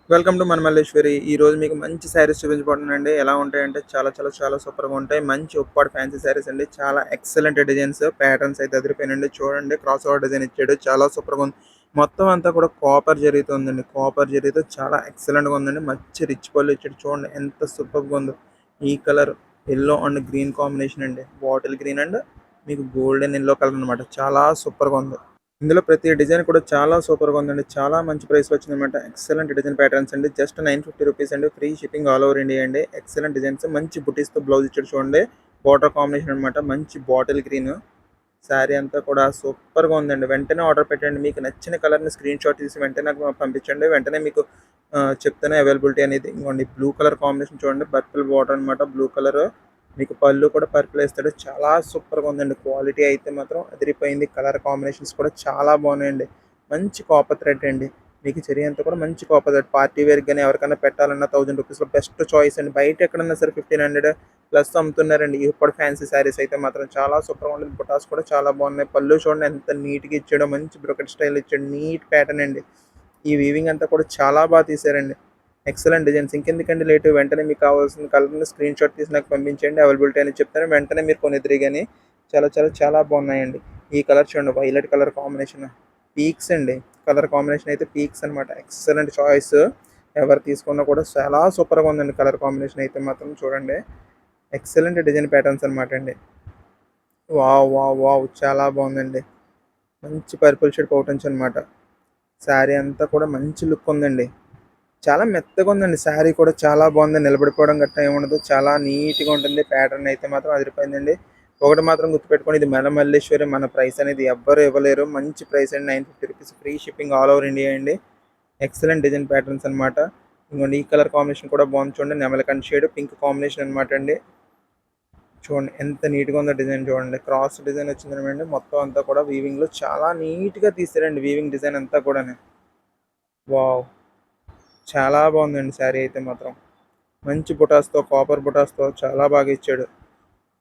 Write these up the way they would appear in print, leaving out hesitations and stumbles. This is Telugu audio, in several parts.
వెల్కమ్ టు మన మల్లేశ్వరి. ఈరోజు మీకు మంచి శారీస్ చూపించబోతున్నానండి. ఎలా ఉంటాయంటే చాలా సూపర్‌గా ఉంటాయి. మంచి ఉప్పాడు ఫ్యాన్సీ శారీస్ అండి. చాలా ఎక్సలెంట్ డిజైన్స్, ప్యాటర్న్స్ అయితే అదిరిపోయినాయండి. చూడండి క్రాస్ ఓవర్ డిజైన్ ఇచ్చాడు. చాలా సూపర్‌గా ఉంది. మొత్తం అంతా కూడా కాపర్ జరీతో ఉందండి. కాపర్ జరీతో చాలా ఎక్సలెంట్‌గా ఉందండి. మంచి రిచ్ పళ్ళు ఇచ్చాడు. చూడండి ఎంత సూపర్‌గా ఉందో. ఈ colour yellow and green combination అండి. బాటిల్ గ్రీన్ అండ్ మీకు గోల్డెన్ యెల్లో కలర్ అనమాట. చాలా సూపర్‌గా ఉంది. ఇందులో ప్రతి డిజైన్ కూడా చాలా సూపర్‌గా ఉందండి. చాలా మంచి ప్రైస్‌లో వచ్చిందనమాట. ఎక్సలెంట్ డిజైన్ ప్యాటర్న్స్ అండి. జస్ట్ ₹950 అండి. Free shipping all over India అండి. ఎక్సలెంట్ డిజైన్స్ మంచి బుటీస్‌తో బ్లౌజ్ ఇచ్చాడు చూడండి. బోర్డర్ కాంబినేషన్ అనమాట. మంచి బాటిల్ గ్రీన్. శారీ అంతా కూడా సూపర్‌గా ఉందండి. వెంటనే ఆర్డర్ పెట్టండి. మీకు నచ్చిన కలర్‌ని స్క్రీన్‌షాట్ తీసి వెంటనే నాకు పంపించండి. వెంటనే మీకు చెప్తాను అవైలబిలిటీ అనేది. ఇదిగోండి బ్లూ కలర్ కాంబినేషన్ చూడండి. పర్పుల్ బార్డర్ అనమాట. బ్లూ కలర్ మీకు పళ్ళు కూడా పర్పుల్ ఇస్తాడు. చాలా సూపర్‌గా ఉందండి. క్వాలిటీ అయితే మాత్రం అదిరిపోయింది. కలర్ కాంబినేషన్స్ కూడా చాలా బాగున్నాయండి. మంచి కాపర్ థ్రెడ్ అండి. మీకు చెరీ అంతా కూడా మంచి కాపర్ థ్రెడ్. పార్టీ వేర్‌కి గాని ఎవరికైనా పెట్టాలన్నా ₹1000లో బెస్ట్ చాయిస్ అండి. బయట ఎక్కడన్నా సరే 1500 ప్లస్ అమ్ముతున్నారండి. ఇప్పుడు ఫ్యాన్సీ శారీస్ అయితే మాత్రం చాలా సూపర్‌గా ఉంటుంది. బుటాస్ కూడా చాలా బాగున్నాయి. పళ్ళు చూడండి ఎంత నీట్‌గా ఇచ్చాడో. మంచి బ్రొకెట్ స్టైల్ ఇచ్చాడు. నీట్ ప్యాటర్న్ అండి. ఈ వీవింగ్ అంతా కూడా చాలా బాగా తీశారండి. Excellent designs. ఇంకెందుకండి లేటు వెంటనే మీకు కావాల్సిన కలర్‌ని స్క్రీన్‌షాట్ తీసి నాకు పంపించండి. అవైలబిలిటీ అనేది చెప్తాను. వెంటనే మీరు కొనిద్దురు గాని చాలా బాగున్నాయండి. ఈ కలర్ చూడండి వైలెట్ కలర్ కాంబినేషన్ పీక్స్ అండి. కలర్ కాంబినేషన్ అయితే పీక్స్ అనమాట. Excellent choice. ఎవరు తీసుకున్నా కూడా చాలా సూపర్‌గా ఉందండి కలర్ కాంబినేషన్ అయితే మాత్రం చూడండి. ఎక్సలెంట్ డిజైన్ ప్యాటర్న్స్ అనమాట అండి. వావ్! చాలా బాగుందండి. మంచి పర్పుల్ షేడ్ పౌటన్స్ అనమాట. శారీ అంతా కూడా మంచి లుక్ ఉందండి. చాలా మెత్తగా ఉందండి. శారీ కూడా చాలా బాగుంది. నిలబడిపోవడం గట్టా ఏముండదు. చాలా నీట్‌గా ఉంటుంది. ప్యాటర్న్ అయితే మాత్రం అదిరిపోయిందండి. ఒకటి మాత్రం గుర్తుపెట్టుకోండి. ఇది మన మల్లేశ్వరి. మన ప్రైస్ అనేది ఎవ్వరు ఇవ్వలేరు. మంచి ప్రైస్ అండి. ₹950 free shipping all over India అండి. ఎక్సలెంట్ డిజైన్ ప్యాటర్న్స్ అనమాట. ఇంగోండి ఈ కలర్ కాంబినేషన్ కూడా బాగుంది చూడండి. నెమలికంఠ షేడ్ పింక్ కాంబినేషన్ అనమాట అండి. చూడండి ఎంత నీట్‌గా ఉందో డిజైన్ చూడండి. క్రాస్ డిజైన్ వచ్చిందనమాట. మొత్తం అంతా కూడా వీవింగ్‌లో చాలా నీట్‌గా తీశారండి వీవింగ్ డిజైన్ అంతా కూడాను. వావ్! చాలా బాగుందండి శారీ అయితే మాత్రం. మంచి బుటాస్‌తో, కాపర్ బుటాస్‌తో చాలా బాగా ఇచ్చాడు.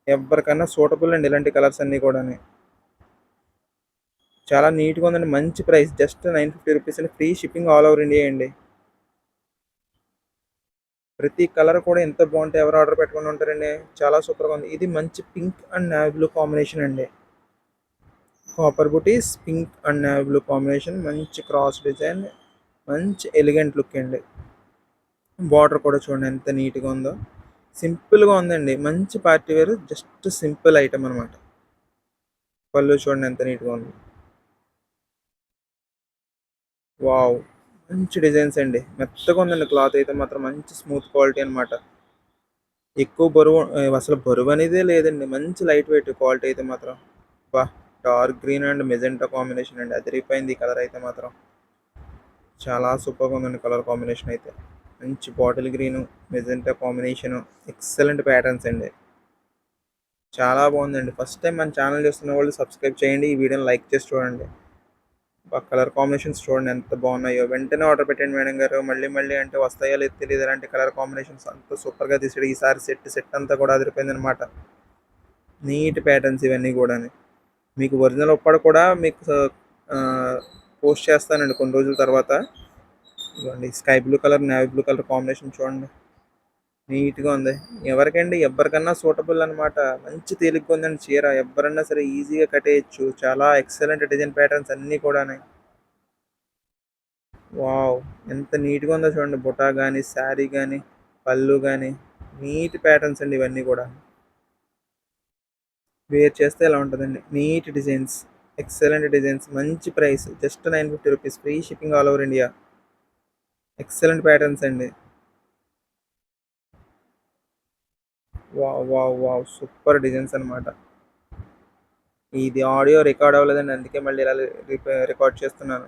ఎవ్వరికన్నా సూటబుల్ అండి ఇలాంటి కలర్స్ అన్నీ కూడాని. చాలా నీట్‌గా ఉందండి. మంచి ప్రైస్ జస్ట్ ₹950 అండి. Free shipping all over India అండి. ప్రతి కలర్ కూడా ఎంత బాగుంటే ఎవరు ఆర్డర్ పెట్టకుండా ఉంటారండి. చాలా సూపర్‌గా ఉంది. ఇది మంచి pink and navy blue combination అండి. Copper buttis, pink and navy blue combination మంచి క్రాస్ డిజైన్. మంచి ఎలిగెంట్ లుక్ అండి. బార్డర్ కూడా చూడండి ఎంత నీట్‌గా ఉందో. సింపుల్‌గా ఉందండి. మంచి party wear just simple item అనమాట. పళ్ళు చూడండి ఎంత నీట్‌గా ఉందో. వావ్! మంచి డిజైన్స్ అండి. మెత్తగా ఉందండి క్లాత్ అయితే మాత్రం మంచి స్మూత్ క్వాలిటీ అనమాట. ఎక్కువ బరువు అసలు బరువనేదే లేదండి. మంచి లైట్ వెయిట్ క్వాలిటీ అయితే మాత్రం. అబ్బా! Dark green and magenta combination అండి. అదిరిపోయింది ఈ కలర్ అయితే మాత్రం. చాలా సూపర్‌గా ఉందండి కలర్ కాంబినేషన్ అయితే. మంచి bottle green, magenta combination excellent patterns అండి. చాలా బాగుందండి. ఫస్ట్ టైమ్ మన ఛానల్ చూస్తున్న వాళ్ళు సబ్స్క్రైబ్ చేయండి. ఈ వీడియోని లైక్ చేసి చూడండి. కలర్ కాంబినేషన్స్ చూడండి ఎంత బాగున్నాయో. వెంటనే ఆర్డర్ పెట్టండి మేడం గారు. మళ్ళీ అంటే వస్తాయో లేదో తెలీదు. ఇలాంటి కలర్ కాంబినేషన్స్ అంత సూపర్‌గా తీసాడు. ఈసారి సెట్ అంతా కూడా అదిరిపోయిందనమాట. నీట్ ప్యాటర్న్స్ ఇవన్నీ గూడాని. మీకు ఒరిజినల్ ఉప్పాడ కూడా మీకు ఆహ్, పోస్ట్ చేస్తానండి కొన్ని రోజుల తర్వాత. ఇదిగోండి sky blue colour, navy blue colour combination చూడండి. నీట్‌గా ఉంది. ఎవ్వరికన్నా సూటబుల్ అనమాట. మంచి తేలిగ్గా ఉందండి చీర. ఎవ్వరన్నా సరే ఈజీగా కట్టేయొచ్చు. చాలా ఎక్సలెంట్ డిజైన్ ప్యాటర్న్స్ అన్నీ కూడాని. వావ్! ఎంత నీట్‌గా ఉందో చూడండి. బుటా గాని, శారీ గాని, పళ్ళు గాని, నీట్ ప్యాటర్న్స్ అండి ఇవన్నీ కూడా. వేర్ చేస్తే ఇలా ఉంటదండి. నీట్ డిజైన్స్, ఎక్సలెంట్ డిజైన్స్, మంచి price just ₹950 free shipping all over India. Excellent patterns అండి. వావ్! సూపర్ డిజైన్స్ అన్నమాట. ఇది ఆడియో రికార్డ్ అవ్వలేదండి. అందుకే మళ్ళీ ఇలా రికార్డ్ చేస్తున్నాను.